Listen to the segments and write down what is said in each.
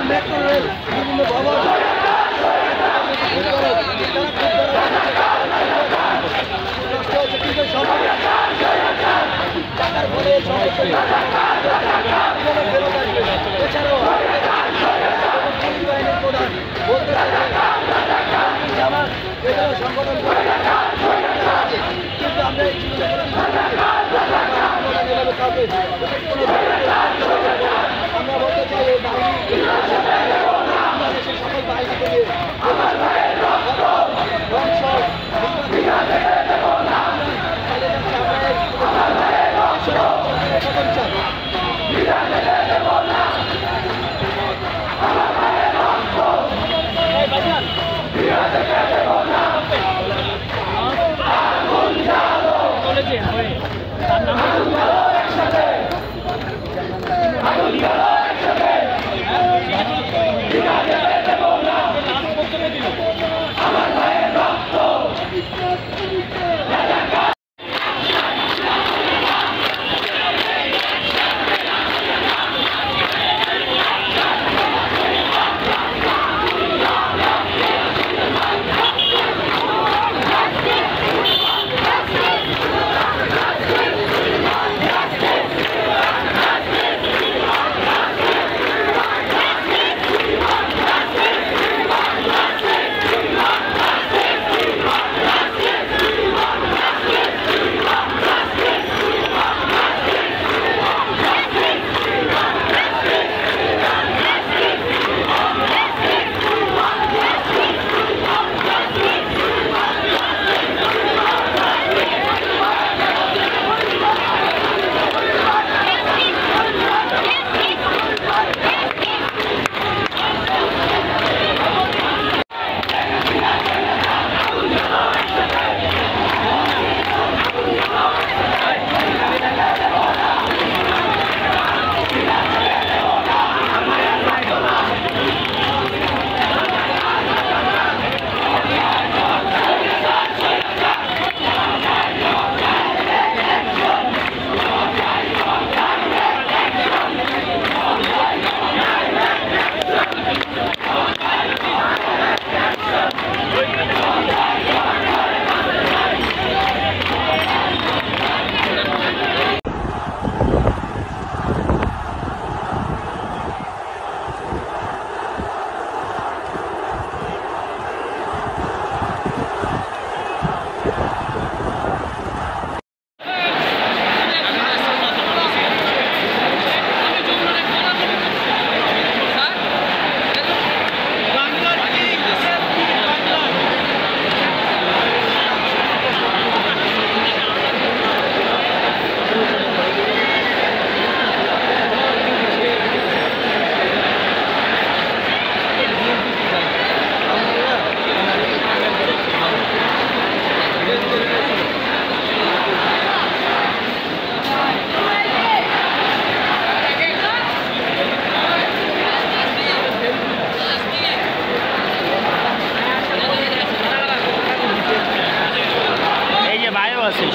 Metro rail বিভিন্ন ভবন টাকার ফলে এছাড়াও বাহিনীর প্রধান বলতে আমার এছাড়াও সংগঠন কিন্তু আমরা এই আমরা বলতে চাই এই বাহিনী বাংলাদেশের সকল বাহিনী থেকে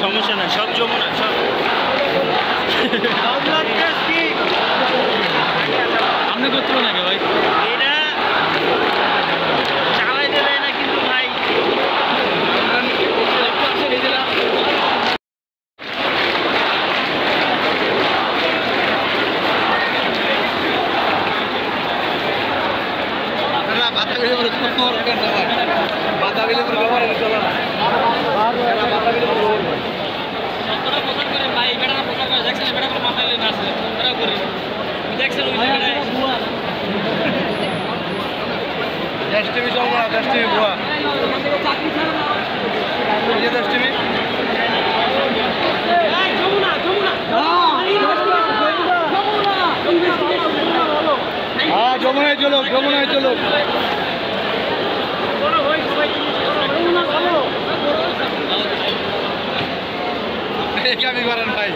সমস্যা না, সব যমুনা সব আপনি করতে নাকি ভাই এটা চালাইতে দেয় না কিন্তু ভাই যমুনায় চলো, যমুনায় চলো। আমি করেন ভাই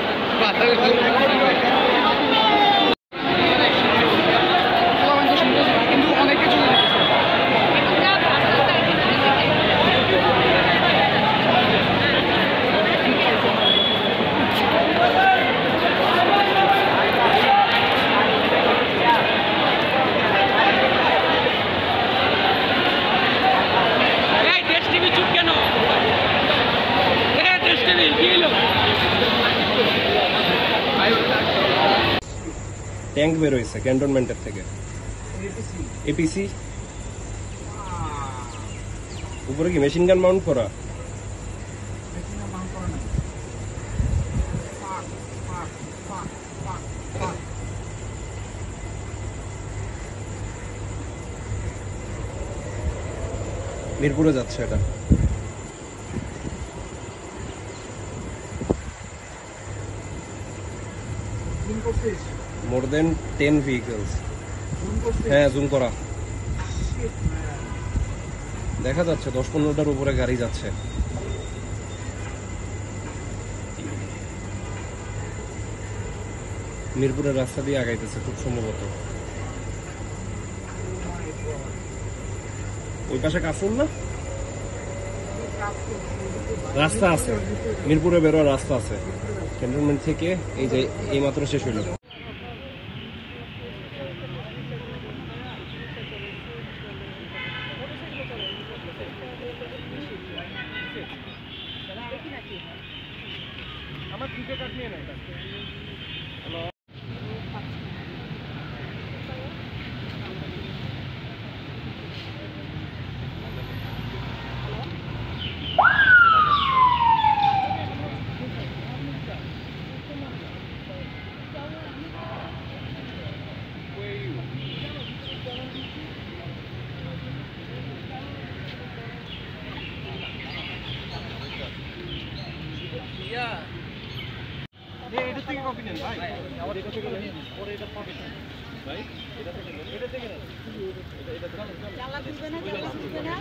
ট্যাঙ্ক বের হয়েছে ক্যান্টনমেন্টের থেকে। এপিসি উপরে কি মেশিন গান মাউন্ট করা? মিরপুরে যাচ্ছে এটা। মোর দেন 10 vehicles। হ্যাঁ জুম করা দেখা যাচ্ছে, 10-15টার উপরে গাড়ি যাচ্ছে। মিরপুরের রাস্তা দিয়ে আগাইতেছে খুব সম্ভবত। ওই পাশে কাফুর না রাস্তা আছে, মিরপুরে বেরোয়ার রাস্তা আছে ক্যান্টনমেন্ট থেকে। এই যে এই মাত্র শেষ হইল। আমার টিকে কাট নিয়ে নেয়। এটা থেকে কপি নেন ভাই, আমার এটা থেকে নেন, পরে এটা পাবেন ভাই, এটা থেকে নেন, এটা থেকে নেন, এটা জানলা খুলবে না, জানলা খুলবে না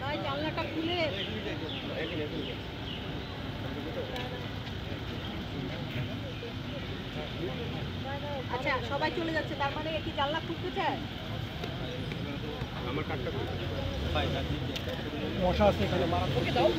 ভাই, জানলাটা খুলে। আচ্ছা সবাই চলে যাচ্ছে, তার মানে কি জানলা খুলতে চায়? আমার কাটটা মশা আছে এখানে, ওকে দাও।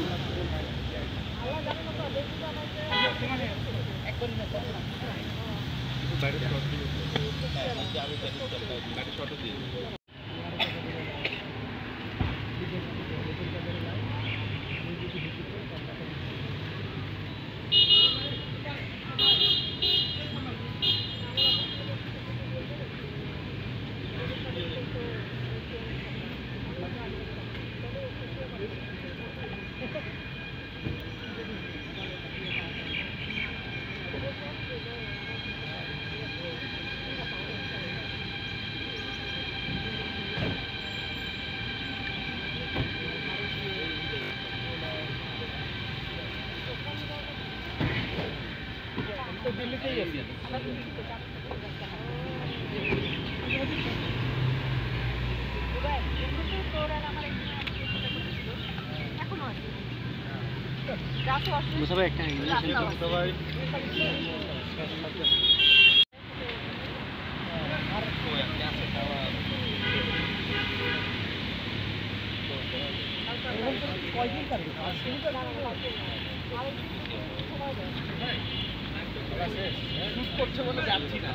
শুট করছে বলে যাচ্ছি না,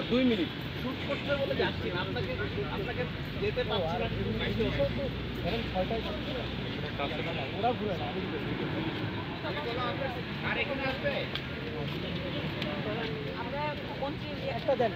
2 মিনিট শুট করছে বলে যাচ্ছি না, আপনাকে যেতে পারছি না। ওরা ঘুরে না, আর এখানে আসবে আমরা একটা দেন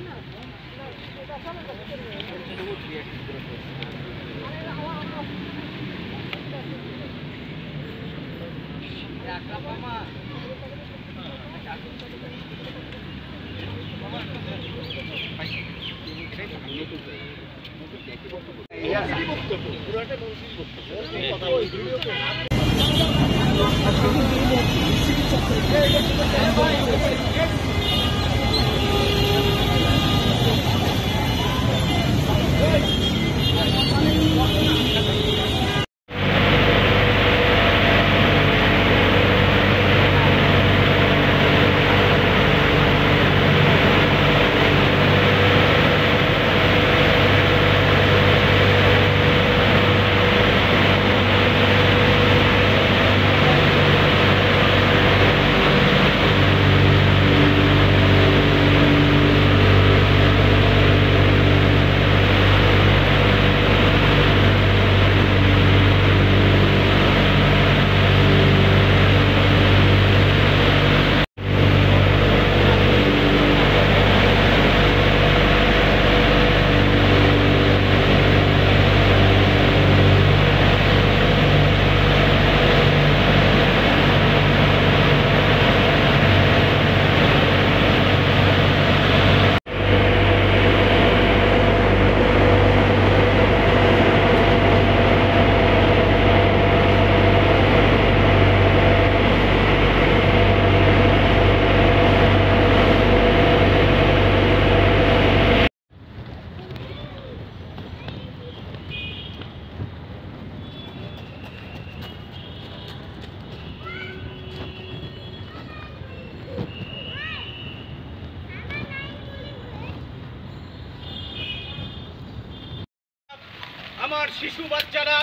শিশু বাচ্চারা,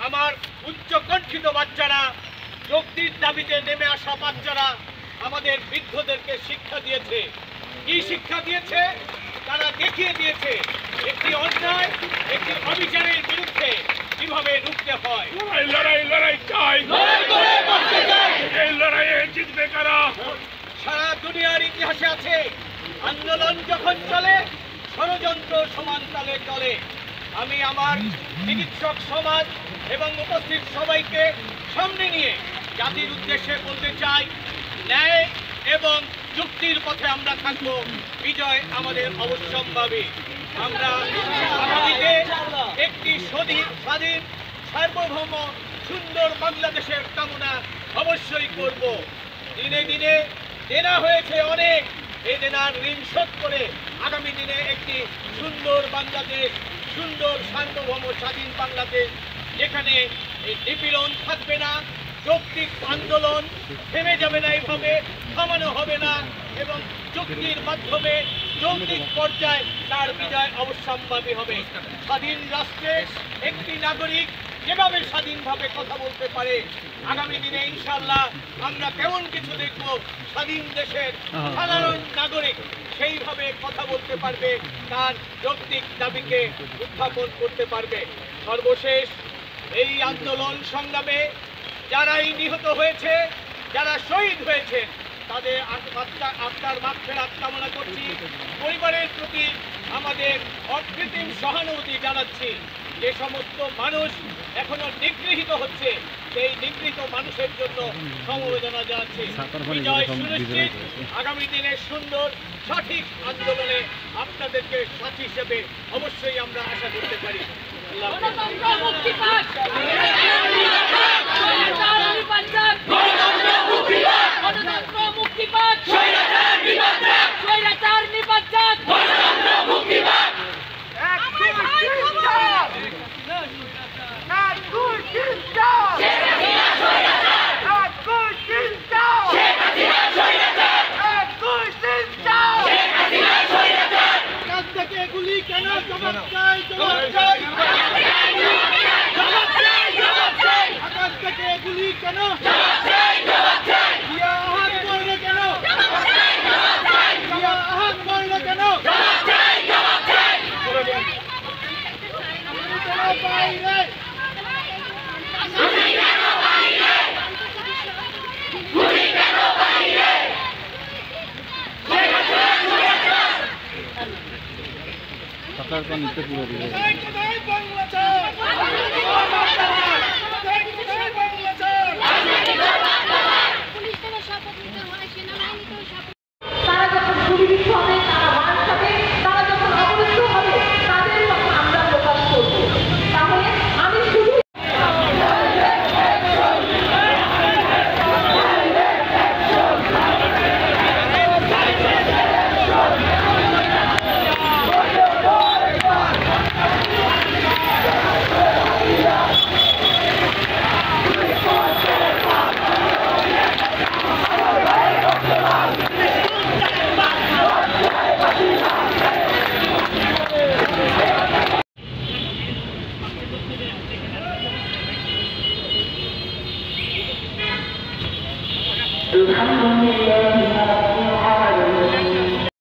আমার উচ্চকণ্ঠিত বাচ্চারা, যৌক্তিক দাবিতে নেমে আসা বাচ্চারা আমাদের বৃদ্ধদেরকে শিক্ষা দিয়েছে। কি শিক্ষা দিয়েছে? তারা দেখিয়ে দিয়েছে একটি অন্যায়, একটি অবিচারের বিরুদ্ধে কিভাবে রুখতে হয়। লড়াই চাই, এই লড়াইয়ে জিতবে কারা? সারা দুনিয়ার ইতিহাসে আছে, আন্দোলন যখন চলে ষড়যন্ত্র সমান তালে চলে। আমি আমার চিকিৎসক সমাজ এবং উপস্থিত সবাইকে সামনে নিয়ে জাতির উদ্দেশ্যে বলতে চাই, ন্যায় এবং যুক্তির পথে আমরা থাকবো। বিজয় আমাদের অবশ্যম্ভাবী। আমরা আগামীতে একটি স্বাধীন সার্বভৌম সুন্দর বাংলাদেশের কামনা অবশ্যই করব। দিনে দিনে দেনা হয়েছে অনেক, এই দেনার ঋণ শোধ করে আগামী দিনে একটি সুন্দর বাংলাদেশ, সুন্দর সার্বভৌম স্বাধীন বাংলাদেশ, যেখানে এই নিপীড়ন থাকবে না, যৌক্তিক আন্দোলন থেমে যাবে না, এইভাবে থামানো হবে না এবং যুক্তির মাধ্যমে যৌক্তিক পর্যায়ে তার বিজয় অবশ্যম্ভাবী হবে। স্বাধীন রাষ্ট্রে একটি নাগরিক যেভাবে স্বাধীনভাবে কথা বলতে পারে, আগামী দিনে ইনশাআল্লাহ আমরা কেমন কিছু দেখব, স্বাধীন দেশের সাধারণ নাগরিক সেইভাবে কথা বলতে পারবে, তার যৌক্তিক দাবিকে উত্থাপন করতে পারবে। সর্বশেষ এই আন্দোলন সংগ্রামে যারাই নিহত হয়েছে, যারা শহীদ হয়েছে, তাদের আত্মার মাগফিরাত কামনা করছি। পরিবারের প্রতি আমাদের অকৃত্রিম সহানুভূতি জানাচ্ছি। যে সমস্ত মানুষ এখনো নিগৃহীত হচ্ছে, সেই নিগৃহীত মানুষের জন্য সমবেদনা জানাচ্ছি। বিজয় সুনিশ্চিত। আগামী দিনে সুন্দর সঠিক আন্দোলনে আপনাদেরকে সাথী হিসেবে অবশ্যই আমরা আশা করতে পারি। আল্লাহ Alhamdulillah.